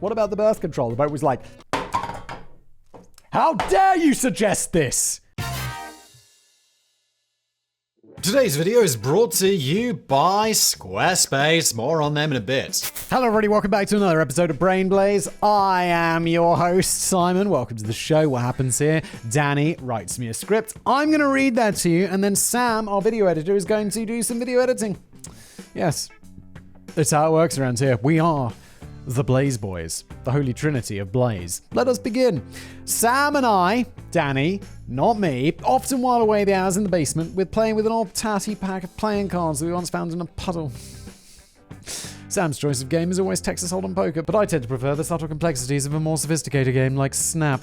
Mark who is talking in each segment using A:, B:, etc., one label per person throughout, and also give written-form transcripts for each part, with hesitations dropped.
A: What about the birth control? The boat was like, how dare you suggest this?
B: Today's video is brought to you by Squarespace. More on them in a bit.
A: Hello everybody, welcome back to another episode of Brain Blaze. I am your host, Simon. Welcome to the show. What happens here? Danny writes me a script. I'm going to read that to you, and then Sam, our video editor, is going to do some video editing. Yes, that's how it works around here. We are the Blaze Boys, the holy trinity of Blaze. Let us begin. Sam and I, Danny, not me, often while away the hours in the basement with playing with an old tatty pack of playing cards that we once found in a puddle. Sam's choice of game is always Texas Hold'em poker, but I tend to prefer the subtle complexities of a more sophisticated game like Snap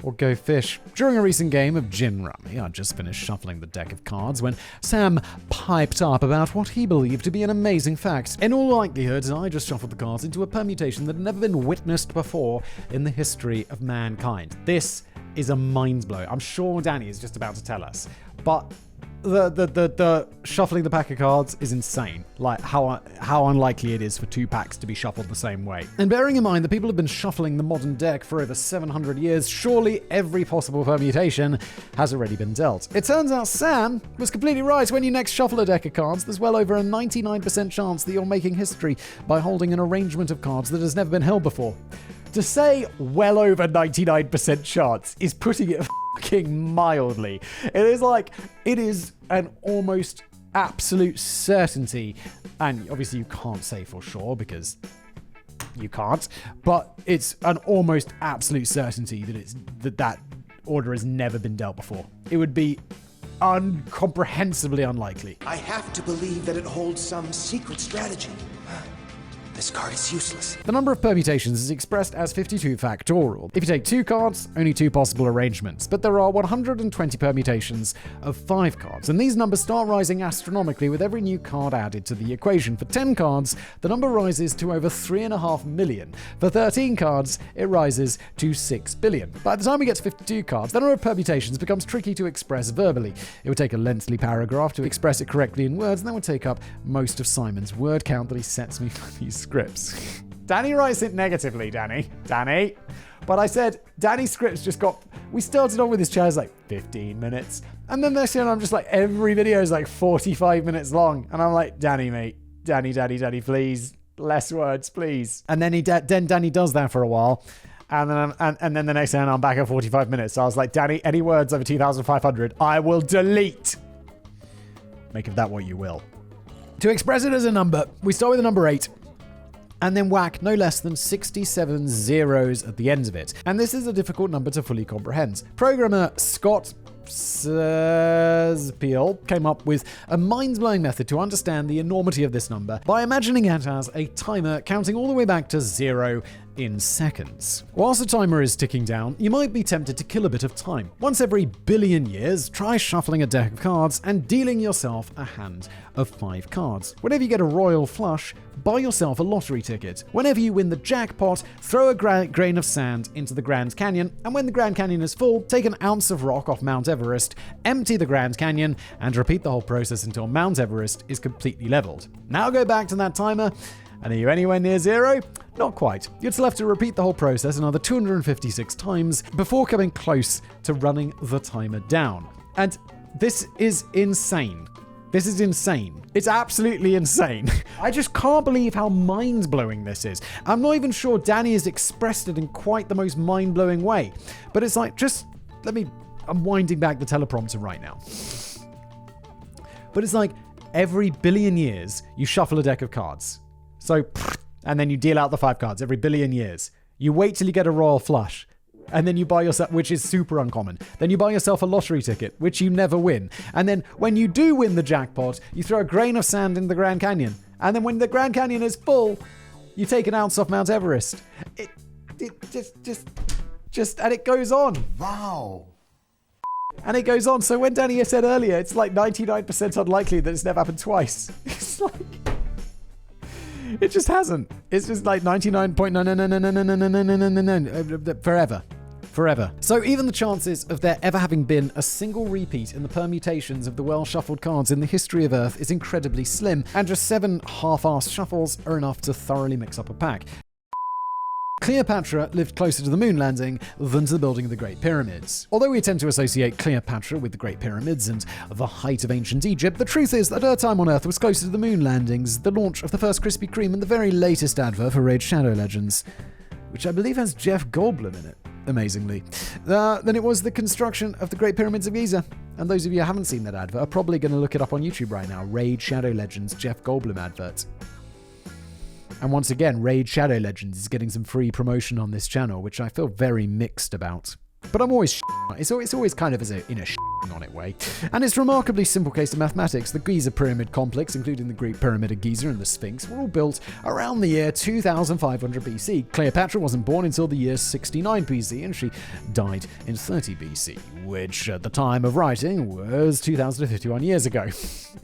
A: or Go Fish. During a recent game of Gin Rummy, I'd just finished shuffling the deck of cards when Sam piped up about what he believed to be an amazing fact. In all likelihood, I just shuffled the cards into a permutation that had never been witnessed before in the history of mankind. This is a mind blow. I'm sure Danny is just about to tell us, but the shuffling the pack of cards is insane. Like how unlikely it is for two packs to be shuffled the same way. And bearing in mind that people have been shuffling the modern deck for over 700 years, surely every possible permutation has already been dealt. It turns out Sam was completely right. When you next shuffle a deck of cards, there's well over a 99% chance that you're making history by holding an arrangement of cards that has never been held before. To say well over 99% chance is putting it fucking mildly. It is an almost absolute certainty, and obviously you can't say for sure because you can't, but it's an almost absolute certainty that order has never been dealt before. It would be incomprehensibly unlikely.
C: I have to believe that it holds some secret strategy. This card is useless.
A: The number of permutations is expressed as 52 factorial. If you take 2 cards, only 2 possible arrangements, but there are 120 permutations of 5 cards, and these numbers start rising astronomically with every new card added to the equation. For 10 cards, the number rises to over 3.5 million. For 13 cards, it rises to 6 billion. By the time we get to 52 cards, the number of permutations becomes tricky to express verbally. It would take a lengthy paragraph to express it correctly in words, and that would take up most of Simon's word count that he sets me for these scripts. Danny writes it negatively, Danny. But I said, Danny's scripts just got... We started off with his chairs like 15 minutes. And then next year I'm just like, every video is like 45 minutes long. And I'm like, Danny, mate. Danny, please. Less words, please. And then then Danny does that for a while. And then the next time I'm back at 45 minutes. So I was like, Danny, any words over 2,500, I will delete. Make of that what you will. To express it as a number, we start with the number 8. And then whack no less than 67 zeros at the ends of it. And this is a difficult number to fully comprehend. Programmer Scott Peel came up with a mind-blowing method to understand the enormity of this number by imagining it as a timer counting all the way back to 0 in seconds. Whilst the timer is ticking down, you might be tempted to kill a bit of time. Once every billion years, try shuffling a deck of cards and dealing yourself a hand of 5 cards. Whenever you get a royal flush, buy yourself a lottery ticket. Whenever you win the jackpot, throw a grain of sand into the Grand Canyon, and when the Grand Canyon is full, take an ounce of rock off Mount Everest, empty the Grand Canyon, and repeat the whole process until Mount Everest is completely leveled. Now go back to that timer, and are you anywhere near 0? Not quite. You'd still have to repeat the whole process another 256 times before coming close to running the timer down. And this is insane. This is insane. It's absolutely insane. I just can't believe how mind-blowing this is. I'm not even sure Danny has expressed it in quite the most mind-blowing way. But it's like, I'm winding back the teleprompter right now. But it's like, every billion years, you shuffle a deck of cards. So, and then you deal out the 5 cards every billion years. You wait till you get a royal flush. And then you buy yourself, which is super uncommon. Then you buy yourself a lottery ticket, which you never win. And then when you do win the jackpot, you throw a grain of sand in the Grand Canyon. And then when the Grand Canyon is full, you take an ounce off Mount Everest. It just, and it goes on.
C: Wow.
A: And it goes on. So when Danny said earlier, it's like 99% unlikely that it's never happened twice. It's like... It just hasn't. It's just like 99.9999999 forever. So even the chances of there ever having been a single repeat in the permutations of the well-shuffled cards in the history of Earth is incredibly slim, and just 7 half-assed shuffles are enough to thoroughly mix up a pack. Cleopatra lived closer to the moon landing than to the building of the Great Pyramids. Although we tend to associate Cleopatra with the Great Pyramids and the height of ancient Egypt, the truth is that her time on Earth was closer to the moon landings, the launch of the first Krispy Kreme, and the very latest advert for Raid Shadow Legends, which I believe has Jeff Goldblum in it, amazingly, than it was the construction of the Great Pyramids of Giza. And those of you who haven't seen that advert are probably going to look it up on YouTube right now. Raid Shadow Legends Jeff Goldblum advert. And once again, Raid Shadow Legends is getting some free promotion on this channel, which I feel very mixed about. But I'm always it's always kind of in a on it way. And it's a remarkably simple case of mathematics. The Giza Pyramid Complex, including the Great Pyramid of Giza and the Sphinx, were all built around the year 2500 BC. Cleopatra wasn't born until the year 69 BC, and she died in 30 BC, which at the time of writing was 2051 years ago.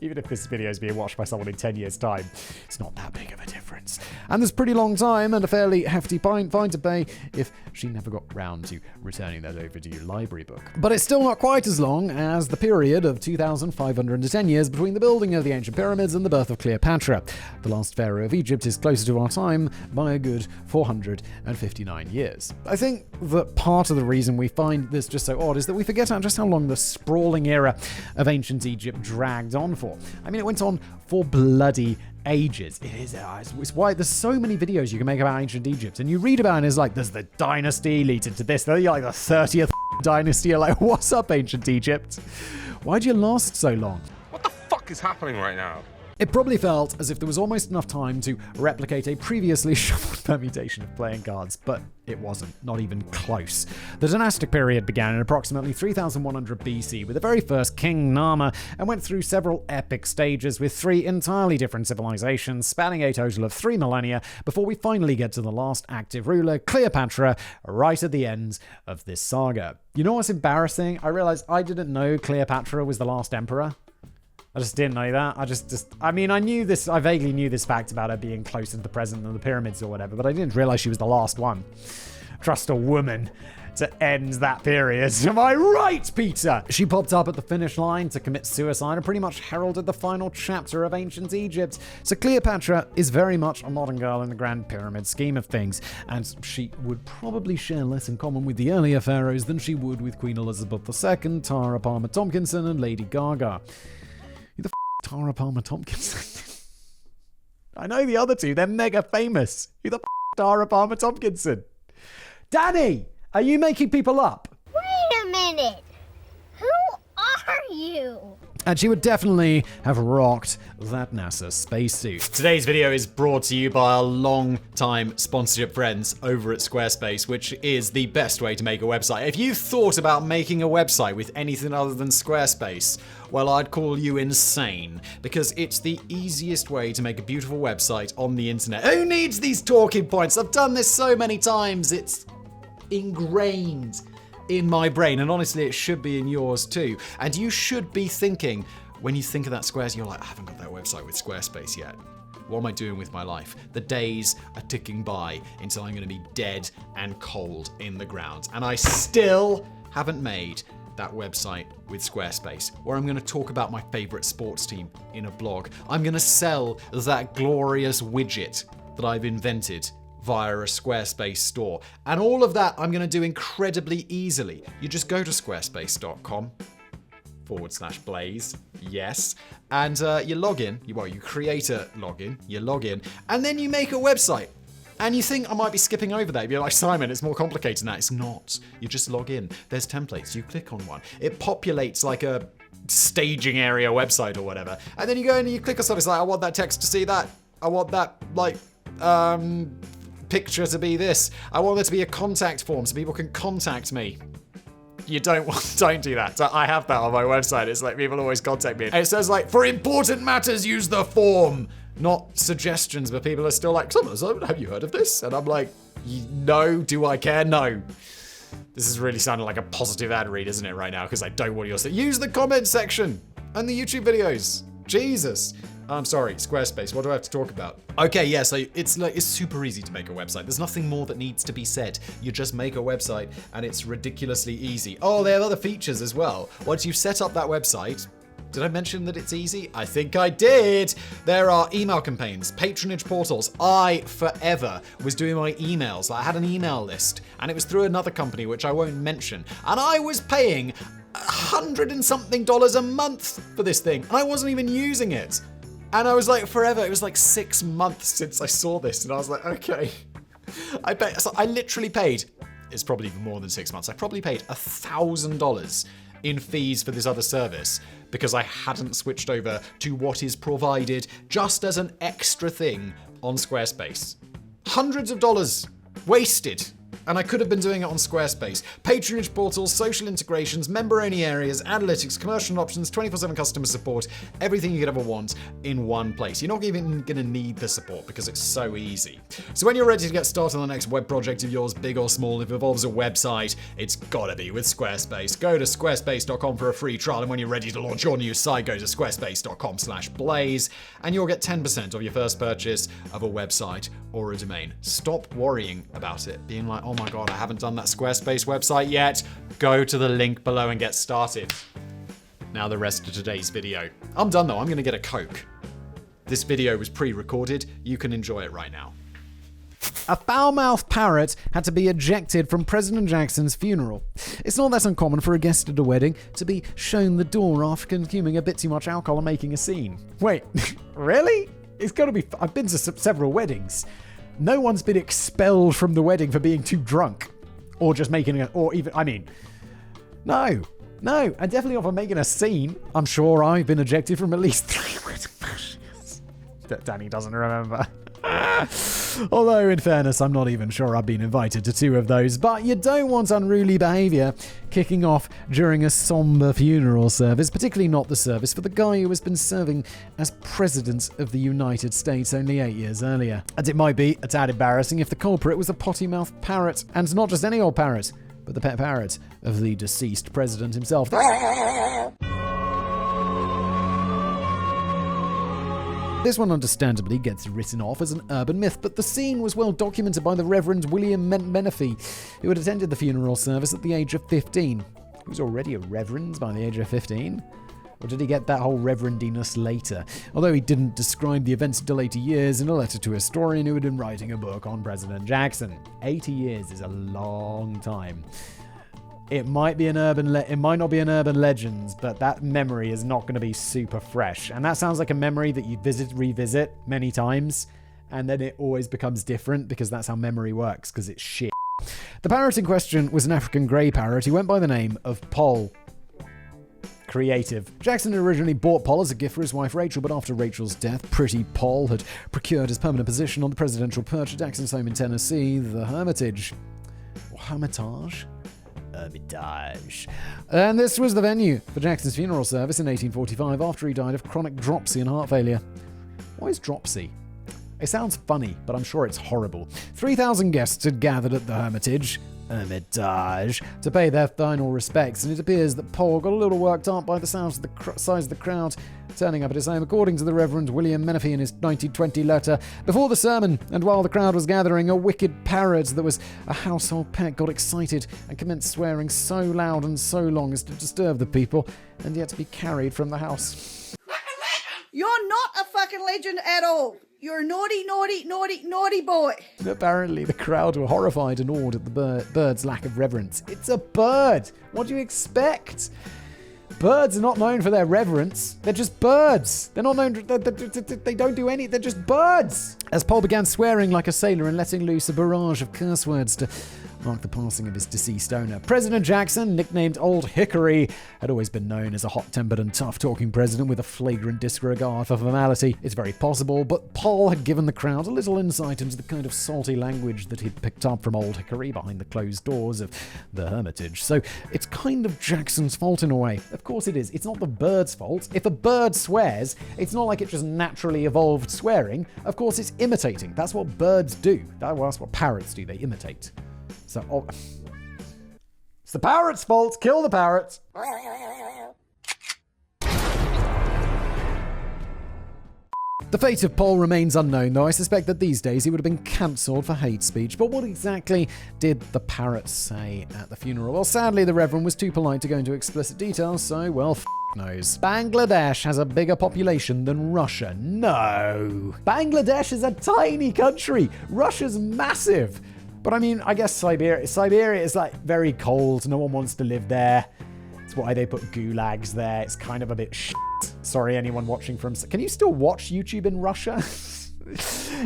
A: Even if this video is being watched by someone in 10 years' time, it's not that big of a difference. And there's a pretty long time and a fairly hefty fine to pay if she never got round to returning that overdue library book. But it's still not quite as long as the period of 2,510 years between the building of the ancient pyramids and the birth of Cleopatra. The last pharaoh of Egypt is closer to our time by a good 459 years. I think that part of the reason we find this just so odd is that we forget just how long the sprawling era of ancient Egypt dragged on for. I mean, it went on for bloody ages. It's why there's so many videos you can make about ancient Egypt, and you read about it and it's like, there's the dynasty leading to this, they're like the 30th dynasty. You're like, what's up, ancient Egypt? Why'd you last so long?
D: What the fuck is happening right now?
A: It probably felt as if there was almost enough time to replicate a previously shuffled permutation of playing cards, but it wasn't, not even close. The Dynastic Period began in approximately 3100 BC with the very first King Nama and went through several epic stages with 3 entirely different civilizations spanning a total of 3 millennia before we finally get to the last active ruler, Cleopatra, right at the end of this saga. You know what's embarrassing? I realized I didn't know Cleopatra was the last emperor. I just didn't know that. I knew this, I vaguely knew this fact about her being closer to the present than the pyramids or whatever, but I didn't realize she was the last one. Trust a woman to end that period. Am I right, Peter? She popped up at the finish line to commit suicide and pretty much heralded the final chapter of ancient Egypt. So Cleopatra is very much a modern girl in the Grand Pyramid scheme of things, and she would probably share less in common with the earlier pharaohs than she would with Queen Elizabeth II, Tara Palmer Tompkinson, and Lady Gaga. Who the Tara Palmer Tompkinson? I know the other two, they're mega famous. Who the Tara Palmer Tompkinson? Danny, are you making people up?
E: Wait a minute. Who are you?
A: And she would definitely have rocked that NASA spacesuit.
B: Today's video is brought to you by our long-time sponsorship friends over at Squarespace, which is the best way to make a website. If you've thought about making a website with anything other than Squarespace, well, I'd call you insane, because it's the easiest way to make a beautiful website on the internet. Who needs these talking points? I've done this so many times. It's ingrained in my brain, and honestly it should be in yours too. And you should be thinking, when you think of that Squarespace, you're like, I haven't got that website with Squarespace yet. What am I doing with my life? The days are ticking by until I'm going to be dead and cold in the ground, and I still haven't made that website with Squarespace, where I'm going to talk about my favorite sports team in a blog. I'm going to sell that glorious widget that I've invented via a Squarespace store. And all of that I'm going to do incredibly easily. You just go to squarespace.com/blaze, yes, and you log in, you create a login, you log in, and then you make a website. And you think I might be skipping over that. You're like, Simon, it's more complicated than that. It's not. You just log in. There's templates. You click on one. It populates like a staging area website or whatever. And then you go in and you click on something. It's like, I want that text to see that. I want that, picture to be this. I want there to be a contact form so people can contact me. You don't do that. So I have that on my website. It's like people always contact me. And it says like, for important matters, use the form. Not suggestions, but people are still like, have you heard of this? And I'm like, no, do I care? No. This is really sounding like a positive ad read, isn't it, right now? Because I don't want yours to use the comment section and the YouTube videos. Jesus. I'm sorry, Squarespace, what do I have to talk about? Okay, yeah, so it's super easy to make a website. There's nothing more that needs to be said. You just make a website and it's ridiculously easy. Oh, they have other features as well. Once you've set up that website, Did I mention that it's easy? I think I did. There are email campaigns, patronage portals. I forever was doing my emails. I had an email list, and it was through another company, which I won't mention. And I was paying $100 and something a month for this thing, and I wasn't even using it. And I was like, forever. It was like 6 months since I saw this, and I was like, okay. So I literally paid, it's probably even more than 6 months, I probably paid $1,000 in fees for this other service because I hadn't switched over to what is provided just as an extra thing on Squarespace. Hundreds of dollars wasted. And I could have been doing it on Squarespace. Patronage portals, social integrations, member-only areas, analytics, commercial options, 24/7 customer support, everything you could ever want in one place. You're not even going to need the support because it's so easy. So when you're ready to get started on the next web project of yours, big or small, if it involves a website, it's gotta be with Squarespace. Go to squarespace.com for a free trial, and when you're ready to launch your new site, go to squarespace.com/blaze, and you'll get 10% of your first purchase of a website or a domain. Stop worrying about it, being like, oh my god, I haven't done that Squarespace website yet. Go to the link below and get started. Now the rest of today's video. I'm done though, I'm gonna get a Coke. This video was pre-recorded, you can enjoy it right now.
A: A foul-mouthed parrot had to be ejected from President Jackson's funeral. It's not that uncommon for a guest at a wedding to be shown the door after consuming a bit too much alcohol and making a scene. Wait, really? It's gotta be. I've been to several weddings. No one's been expelled from the wedding for being too drunk. Or just making no, and definitely not for making a scene. I'm sure I've been ejected from at least 3 weddings. Danny doesn't remember. Although, in fairness, I'm not even sure I've been invited to 2 of those. But you don't want unruly behaviour kicking off during a somber funeral service, particularly not the service for the guy who has been serving as President of the United States only 8 years earlier. And it might be a tad embarrassing if the culprit was a potty-mouthed parrot, and not just any old parrot, but the pet parrot of the deceased president himself. This one understandably gets written off as an urban myth, but the scene was well documented by the Reverend William Menifee, who had attended the funeral service at the age of 15. He was already a reverend by the age of 15? Or did he get that whole reverendiness later? Although he didn't describe the events until later years in a letter to a historian who had been writing a book on President Jackson. 80 years is a long time. It might be it might not be an urban legend, but that memory is not going to be super fresh. And that sounds like a memory that you revisit many times, and then it always becomes different because that's how memory works, because it's shit. The parrot in question was an African grey parrot who went by the name of Poll. Creative. Jackson had originally bought Poll as a gift for his wife Rachel, but after Rachel's death, Pretty Poll had procured his permanent position on the presidential perch at Jackson's home in Tennessee, the Hermitage. Or Hermitage? Hermitage. And this was the venue for Jackson's funeral service in 1845 after he died of chronic dropsy and heart failure. What is dropsy? It sounds funny, but I'm sure it's horrible. 3,000 guests had gathered at the Hermitage to pay their final respects, and it appears that Paul got a little worked up by the size of the crowd turning up at his home, according to the Reverend William Menifee in his 1920 letter. Before the sermon, and while the crowd was gathering, a wicked parrot that was a household pet got excited and commenced swearing so loud and so long as to disturb the people, and yet to be carried from the house.
F: You're not a fucking legend at all. You're a naughty, naughty, naughty, naughty boy.
A: Apparently, the crowd were horrified and awed at the bird's lack of reverence. It's a bird. What do you expect? Birds are not known for their reverence. They're just birds. They're not known. They don't do any. They're just birds. As Paul began swearing like a sailor and letting loose a barrage of curse words to mark the passing of his deceased owner, President Jackson, nicknamed Old Hickory, had always been known as a hot-tempered and tough-talking president with a flagrant disregard for formality. It's very possible, but Paul had given the crowd a little insight into the kind of salty language that he'd picked up from Old Hickory behind the closed doors of the Hermitage. So it's kind of Jackson's fault in a way. Of course it is. It's not the bird's fault. If a bird swears, it's not like it just naturally evolved swearing. Of course it's imitating. That's what birds do. That's what parrots do. They imitate. So, it's the parrot's fault. Kill the parrot. The fate of Paul remains unknown, though I suspect that these days he would have been cancelled for hate speech. But what exactly did the parrot say at the funeral? Well, sadly, the Reverend was too polite to go into explicit details, so, well, knows. Bangladesh has a bigger population than Russia. No. Bangladesh is a tiny country. Russia's massive. But I mean, I guess Siberia is like very cold. No one wants to live there. That's why they put gulags there. It's kind of a bit shit. Sorry, anyone watching from... Can you still watch YouTube in Russia?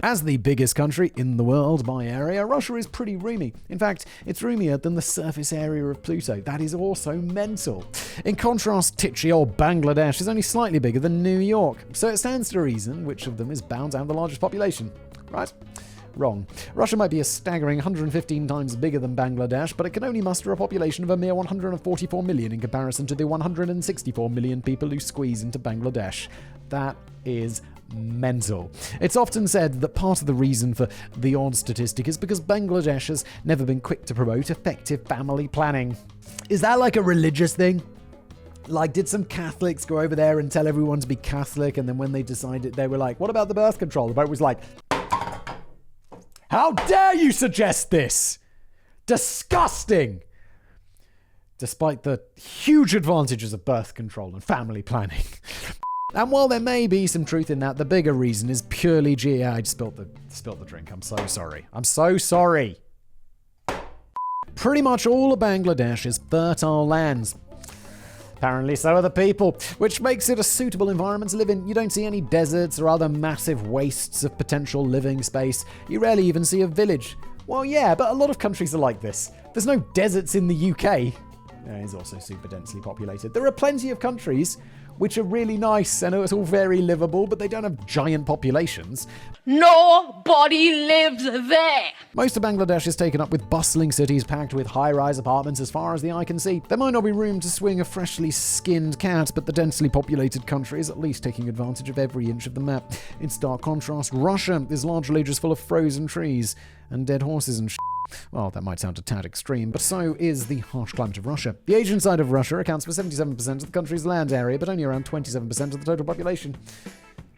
A: As the biggest country in the world by area, Russia is pretty roomy. In fact, it's roomier than the surface area of Pluto. That is also mental. In contrast, titchy old Bangladesh is only slightly bigger than New York. So it stands to reason which of them is bound to have the largest population. Right? Wrong. Russia might be a staggering 115 times bigger than Bangladesh, but it can only muster a population of a mere 144 million in comparison to the 164 million people who squeeze into Bangladesh. That is mental. It's often said that part of the reason for the odd statistic is because Bangladesh has never been quick to promote effective family planning. Is that like a religious thing? Like, did some Catholics go over there and tell everyone to be Catholic, and then when they decided, they were like, what about the birth control? The vote was like, how dare you suggest this? Disgusting! Despite the huge advantages of birth control and family planning. And while there may be some truth in that, the bigger reason is purely I just spilt the drink. I'm so sorry. I'm so sorry. Pretty much all of Bangladesh is fertile lands. Apparently so are the people, which makes it a suitable environment to live in. You don't see any deserts or other massive wastes of potential living space. You rarely even see a village. Well, yeah, but a lot of countries are like this. There's no deserts in the UK. It's also super densely populated. There are plenty of countries which are really nice. I know it's all very livable, but they don't have giant populations.
G: Nobody lives there.
A: Most of Bangladesh is taken up with bustling cities packed with high-rise apartments as far as the eye can see. There might not be room to swing a freshly skinned cat, but the densely populated country is at least taking advantage of every inch of the map. In stark contrast, Russia is largely just full of frozen trees and dead horses and Well, that might sound a tad extreme, but so is the harsh climate of Russia. The Asian side of Russia accounts for 77% of the country's land area, but only around 27% of the total population.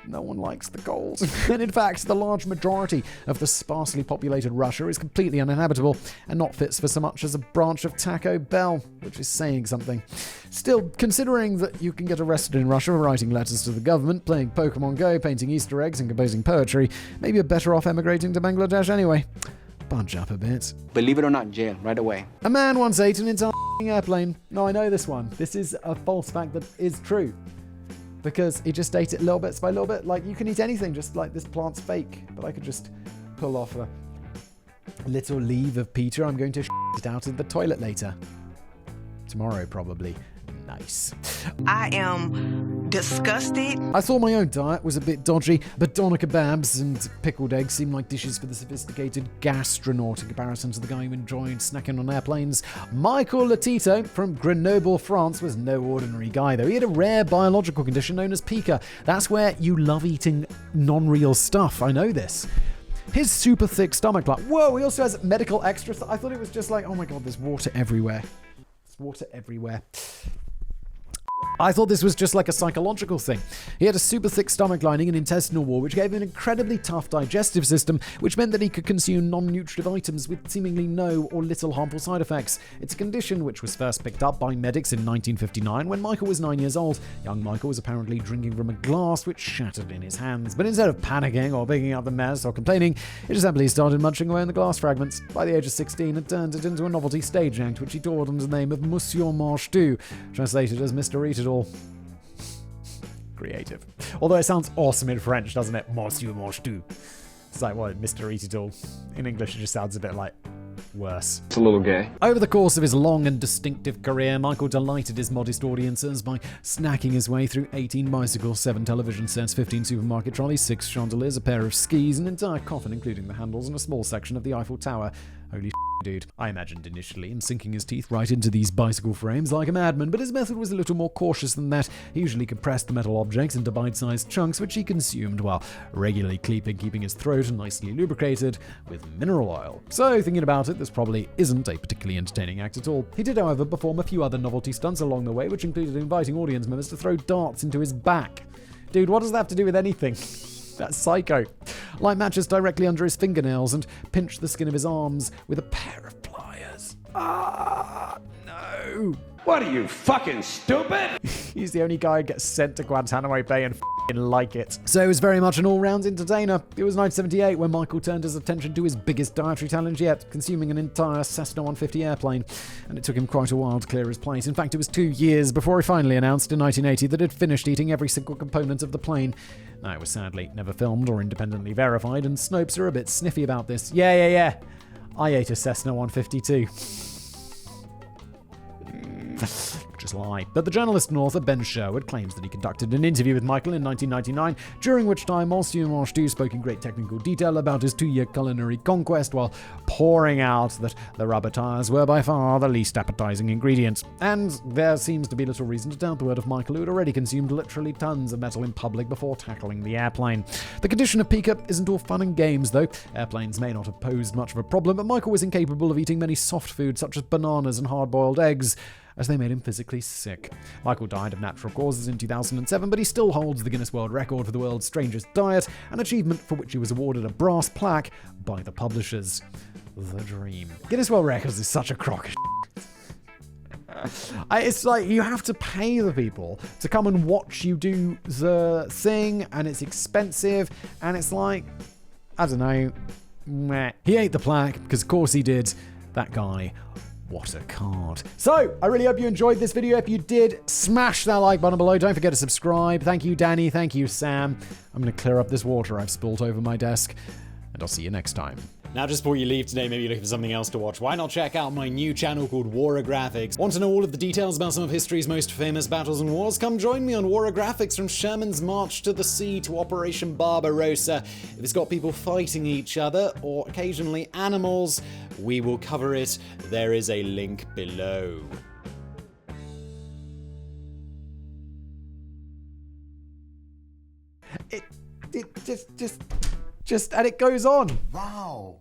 A: No one likes the cold. And in fact, the large majority of the sparsely populated Russia is completely uninhabitable and not fit for so much as a branch of Taco Bell, which is saying something. Still, considering that you can get arrested in Russia for writing letters to the government, playing Pokemon Go, painting Easter eggs, and composing poetry, maybe you're better off emigrating to Bangladesh anyway. Budge up a bit.
H: Believe it or not, jail, right away.
A: A man once ate an entire airplane. No, I know this one. This is a false fact that is true. Because he just ate it little bits by little bit. Like, you can eat anything, just like this plant's fake. But I could just pull off a little leaf of Peter. I'm going to it out in the toilet later. Tomorrow, probably. Nice.
I: I am disgusted.
A: I thought my own diet was a bit dodgy, but doner kebabs and pickled eggs seem like dishes for the sophisticated gastronaut in comparison to the guy who enjoyed snacking on airplanes. Michael Latito from Grenoble, France was no ordinary guy, though. He had a rare biological condition known as pica. That's where you love eating non-real stuff. I know this. His super thick stomach, like, whoa, he also has medical extra stuff. I thought it was just like, oh my god, there's water everywhere. There's water everywhere. I thought this was just like a psychological thing. He had a super thick stomach lining and intestinal wall, which gave him an incredibly tough digestive system, which meant that he could consume non-nutritive items with seemingly no or little harmful side effects. It's a condition which was first picked up by medics in 1959 when Michael was 9 years old. Young Michael was apparently drinking from a glass which shattered in his hands, but instead of panicking or picking up the mess or complaining, he just simply started munching away on the glass fragments. By the age of 16, it turned it into a novelty stage act, which he toured under the name of Monsieur Mange-Tout, translated as Mr. Eat It All. Creative. Although it sounds awesome in French, doesn't it? Monsieur Mange-Tout. It's like, what, Mr. Eat It All? In English, it just sounds a bit like worse.
H: It's a little gay.
A: Over the course of his long and distinctive career, Michael delighted his modest audiences by snacking his way through 18 bicycles, 7 television sets, 15 supermarket trolleys, 6 chandeliers, a pair of skis, an entire coffin including the handles, and a small section of the Eiffel Tower. Holy dude. I imagined initially him sinking his teeth right into these bicycle frames like a madman, but his method was a little more cautious than that. He usually compressed the metal objects into bite-sized chunks, which he consumed while regularly keeping his throat nicely lubricated with mineral oil. So, thinking about it, this probably isn't a particularly entertaining act at all. He did, however, perform a few other novelty stunts along the way, which included inviting audience members to throw darts into his back. Dude, what does that have to do with anything? That's psycho. Light matches directly under his fingernails and pinch the skin of his arms with a pair of pliers. Ah, no.
J: What are you, fucking stupid?
A: He's the only guy who gets sent to Guantanamo Bay and like it. So it was very much an all-round entertainer. It was 1978 when Michael turned his attention to his biggest dietary challenge yet, consuming an entire Cessna 150 airplane. And it took him quite a while to clear his plate. In fact, it was 2 years before he finally announced in 1980 that he'd finished eating every single component of the plane. Now, it was sadly never filmed or independently verified, and Snopes are a bit sniffy about this. Yeah. I ate a Cessna 150 too. Just lie. But the journalist and author Ben Sherwood claims that he conducted an interview with Michael in 1999, during which time Monsieur Manchetou spoke in great technical detail about his 2-year culinary conquest while pouring out that the rubber tires were by far the least appetizing ingredient. And there seems to be little reason to doubt the word of Michael, who had already consumed literally tons of metal in public before tackling the airplane. The condition of pica isn't all fun and games, though. Airplanes may not have posed much of a problem, but Michael was incapable of eating many soft foods such as bananas and hard-boiled eggs, as they made him physically sick. Michael died of natural causes in 2007, but he still holds the Guinness World Record for the world's strangest diet, an achievement for which he was awarded a brass plaque by the publishers. The dream. Guinness World Records is such a crock of it's like you have to pay the people to come and watch you do the thing, and it's expensive, and it's like, I don't know, meh. He ate the plaque, because of course he did. That guy, what a card. So, I really hope you enjoyed this video. If you did, smash that like button below. Don't forget to subscribe. Thank you, Danny. Thank you, Sam. I'm going to clear up this water I've spilled over my desk, and I'll see you next time.
B: Now, just before you leave today, maybe you're looking for something else to watch, why not check out my new channel called Warographics? Want to know all of the details about some of history's most famous battles and wars? Come join me on Warographics, from Sherman's March to the Sea to Operation Barbarossa. If it's got people fighting each other, or occasionally animals, we will cover it. There is a link below.
A: And it goes on.
C: Wow.